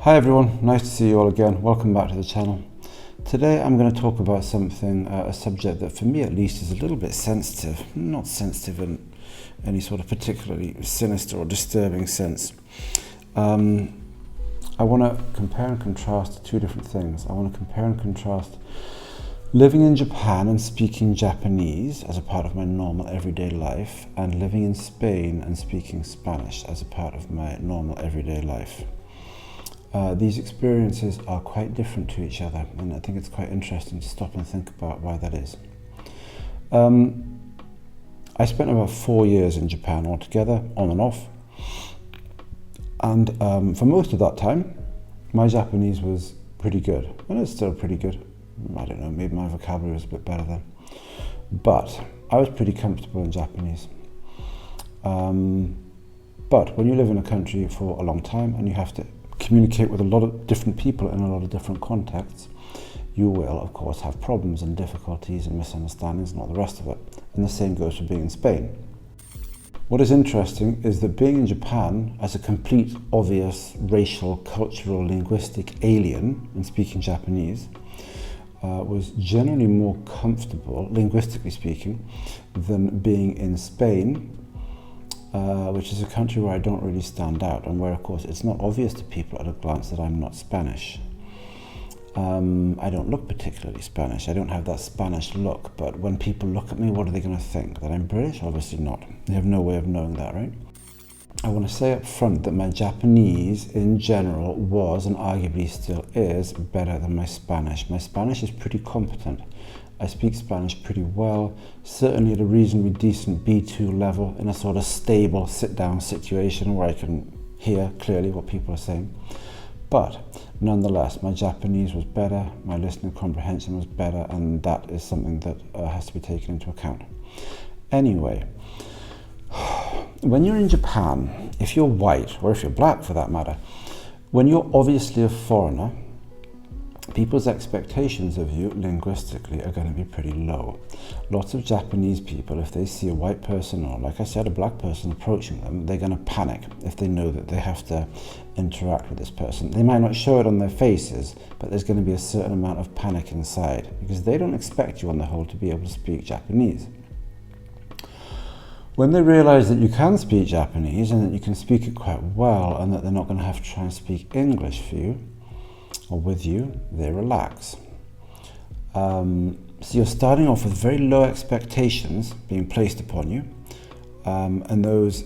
Hi everyone, nice to see you all again. Welcome back to the channel. Today I'm going to talk about something, a subject that for me at least is a little bit sensitive. Not sensitive in any sort of particularly sinister or disturbing sense. I want to compare and contrast two different things. I want to compare and contrast living in Japan and speaking Japanese as a part of my normal everyday life, and living in Spain and speaking Spanish as a part of my normal everyday life. These experiences are quite different to each other, and I think it's quite interesting to stop and think about why that is. I spent about 4 years in Japan altogether, on and off, and for most of that time my Japanese was pretty good, and it's still pretty good. I don't know, maybe my vocabulary was a bit better then, but I was pretty comfortable in Japanese. But when you live in a country for a long time and you have to communicate with a lot of different people in a lot of different contexts, you will of course have problems and difficulties and misunderstandings and all the rest of it. And the same goes for being in Spain. What is interesting is that being in Japan as a complete, obvious, racial, cultural, linguistic alien and speaking Japanese was generally more comfortable, linguistically speaking, than being in Spain, which is a country where I don't really stand out, and where of course it's not obvious to people at a glance that I'm not Spanish. I don't look particularly Spanish. I don't have that Spanish look, but when people look at me, what are they going to think? That I'm British? Obviously not. They have no way of knowing that, right? I want to say up front that my Japanese in general was, and arguably still is, better than my Spanish. My Spanish is pretty competent. I speak Spanish pretty well, certainly at a reasonably decent B2 level, in a sort of stable sit-down situation where I can hear clearly what people are saying. But nonetheless, my Japanese was better, my listening comprehension was better, and that is something that has to be taken into account. Anyway, when you're in Japan, if you're white, or if you're black for that matter, when you're obviously a foreigner, people's expectations of you linguistically are going to be pretty low. Lots of Japanese people, if they see a white person or, like I said, a black person approaching them, they're going to panic if they know that they have to interact with this person. They might not show it on their faces, but there's going to be a certain amount of panic inside, because they don't expect you on the whole to be able to speak Japanese. When they realize that you can speak Japanese and that you can speak it quite well, and that they're not going to have to try and speak English for you or with you, they relax. So you're starting off with very low expectations being placed upon you, and those,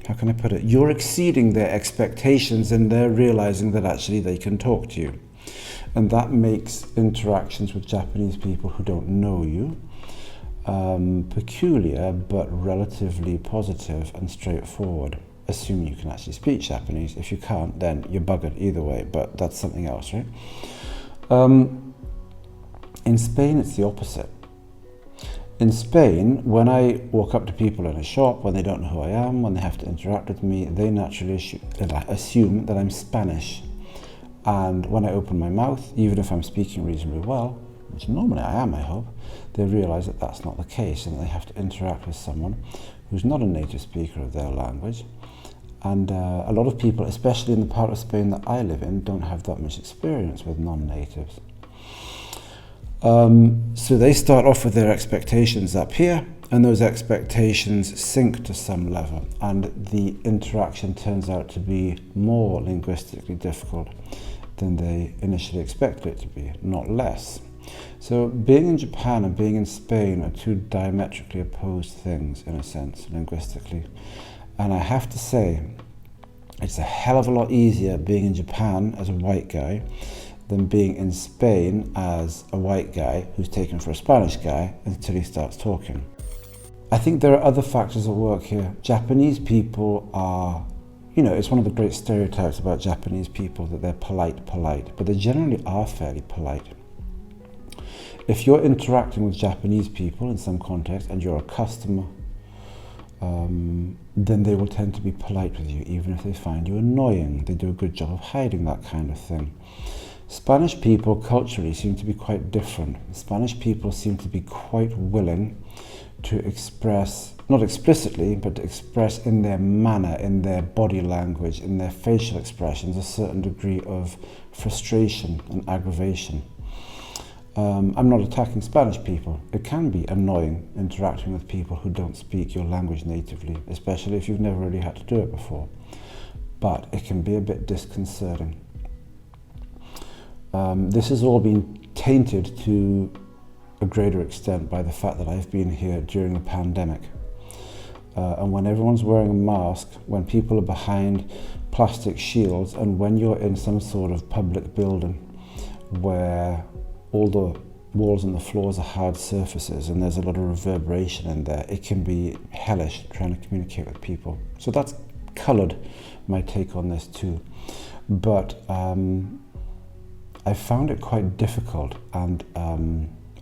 how can I put it, you're exceeding their expectations, and they're realizing that actually they can talk to you. And that makes interactions with Japanese people who don't know you peculiar, but relatively positive and straightforward, assuming you can actually speak Japanese. If you can't, then you're buggered either way, but that's something else, right? In Spain, it's the opposite. In Spain, when I walk up to people in a shop, when they don't know who I am, when they have to interact with me, they naturally assume that I'm Spanish. And when I open my mouth, even if I'm speaking reasonably well, which normally I am, I hope, they realize that that's not the case, and they have to interact with someone who's not a native speaker of their language. And a lot of people, especially in the part of Spain that I live in, don't have that much experience with non-natives. So they start off with their expectations up here, and those expectations sink to some level, and the interaction turns out to be more linguistically difficult than they initially expected it to be, not less. So being in Japan and being in Spain are two diametrically opposed things, in a sense, linguistically. And I have to say, it's a hell of a lot easier being in Japan as a white guy than being in Spain as a white guy who's taken for a Spanish guy until he starts talking. I think there are other factors at work here. Japanese people are, you know, it's one of the great stereotypes about Japanese people that they're polite, but they generally are fairly polite. If you're interacting with Japanese people in some context and you're a customer, then they will tend to be polite with you, even if they find you annoying. They do a good job of hiding that kind of thing. Spanish people culturally seem to be quite different. Spanish people seem to be quite willing to express, not explicitly, but to express in their manner, in their body language, in their facial expressions, a certain degree of frustration and aggravation. I'm not attacking Spanish people. It can be annoying interacting with people who don't speak your language natively, especially if you've never really had to do it before. But it can be a bit disconcerting. This has all been tainted to a greater extent by the fact that I've been here during the pandemic. And when everyone's wearing a mask, when people are behind plastic shields, and when you're in some sort of public building where all the walls and the floors are hard surfaces and there's a lot of reverberation in there, it can be hellish trying to communicate with people. So that's coloured my take on this too. But I found it quite difficult and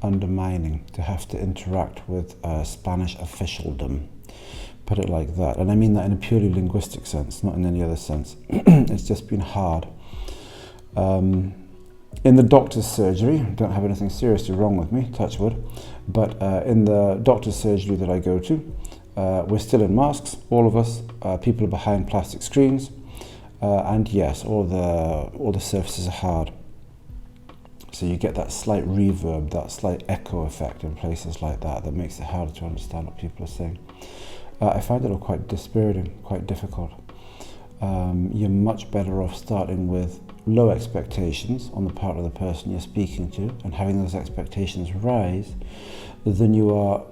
undermining to have to interact with Spanish officialdom, put it like that. And I mean that in a purely linguistic sense, not in any other sense. It's just been hard. In the doctor's surgery, don't have anything seriously wrong with me, touch wood, but in the doctor's surgery that I go to, we're still in masks, all of us. People are behind plastic screens, and yes, all the surfaces are hard. So you get that slight reverb, that slight echo effect in places like that makes it harder to understand what people are saying. I find it all quite dispiriting, quite difficult. You're much better off starting with low expectations on the part of the person you're speaking to and having those expectations rise than you are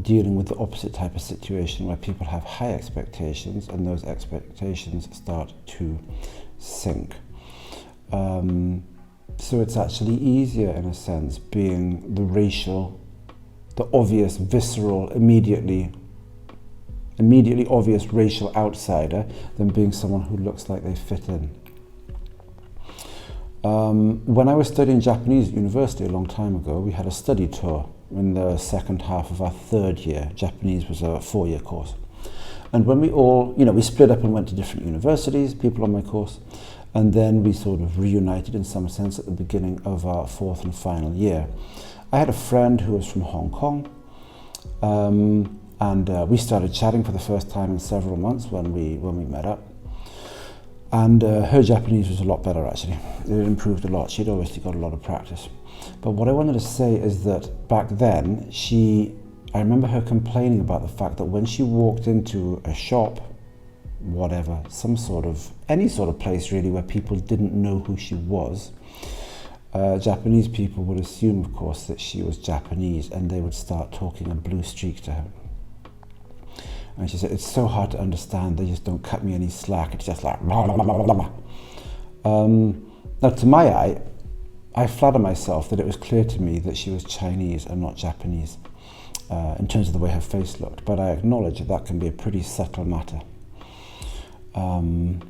dealing with the opposite type of situation where people have high expectations and those expectations start to sink. So it's actually easier in a sense being the obvious, visceral, immediately obvious racial outsider than being someone who looks like they fit in. When I was studying Japanese at university a long time ago, we had a study tour in the second half of our third year. Japanese was a 4-year course. And when we all, we split up and went to different universities, people on my course, and then we sort of reunited in some sense at the beginning of our fourth and final year. I had a friend who was from Hong Kong, and we started chatting for the first time in several months when we met up. And her Japanese was a lot better actually. It improved a lot. She'd obviously got a lot of practice. But what I wanted to say is that back then, I remember her complaining about the fact that when she walked into a shop, whatever, any sort of place really where people didn't know who she was, Japanese people would assume, of course, that she was Japanese, and they would start talking a blue streak to her. And she said, it's so hard to understand, they just don't cut me any slack, it's just like blah, blah, blah, blah, blah. Now to my eye, I flatter myself that it was clear to me that she was Chinese and not Japanese in terms of the way her face looked, but I acknowledge that can be a pretty subtle matter. And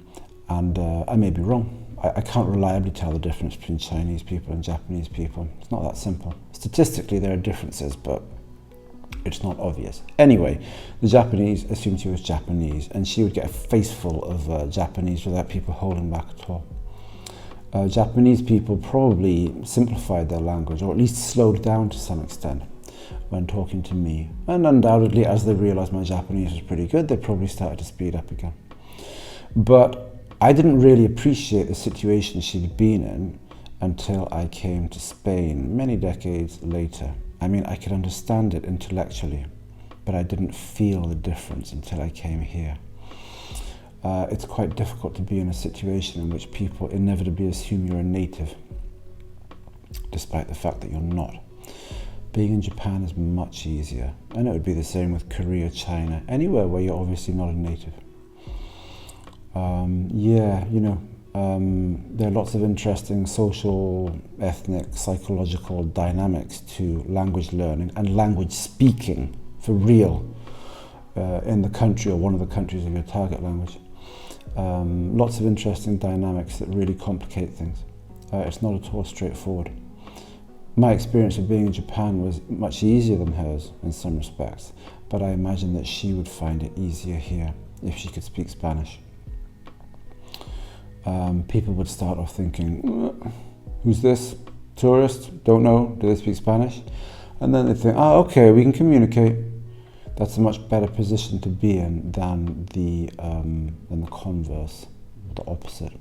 I may be wrong. I can't reliably tell the difference between Chinese people and Japanese people. It's not that simple. Statistically, there are differences, but it's not obvious. Anyway, the Japanese assumed she was Japanese, and she would get a face full of Japanese without people holding back at all. Japanese people probably simplified their language, or at least slowed down to some extent when talking to me. And undoubtedly, as they realized my Japanese was pretty good, they probably started to speed up again. But I didn't really appreciate the situation she'd been in until I came to Spain many decades later. I mean, I could understand it intellectually, but I didn't feel the difference until I came here. It's quite difficult to be in a situation in which people inevitably assume you're a native, despite the fact that you're not. Being in Japan is much easier, and it would be the same with Korea, China, anywhere where you're obviously not a native. There are lots of interesting social, ethnic, psychological dynamics to language learning and language speaking for real in the country or one of the countries of your target language. Lots of interesting dynamics that really complicate things. It's not at all straightforward. My experience of being in Japan was much easier than hers in some respects, but I imagine that she would find it easier here if she could speak Spanish. People would start off thinking, Who's this? Tourist? Don't know. Do they speak Spanish? And then they think, oh, okay, we can communicate. That's a much better position to be in than the converse, the opposite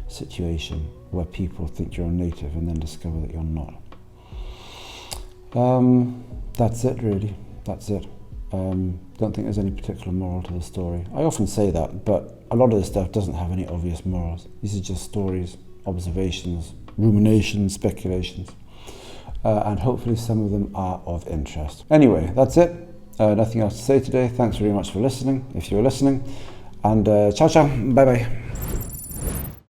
situation, where people think you're a native and then discover that you're not. That's it, really. That's it. Don't think there's any particular moral to the story. I often say that, but a lot of this stuff doesn't have any obvious morals. These are just stories, observations, ruminations, speculations, and hopefully some of them are of interest. Anyway, that's it. Nothing else to say today. Thanks very much for listening, if you're listening, and ciao ciao, bye bye.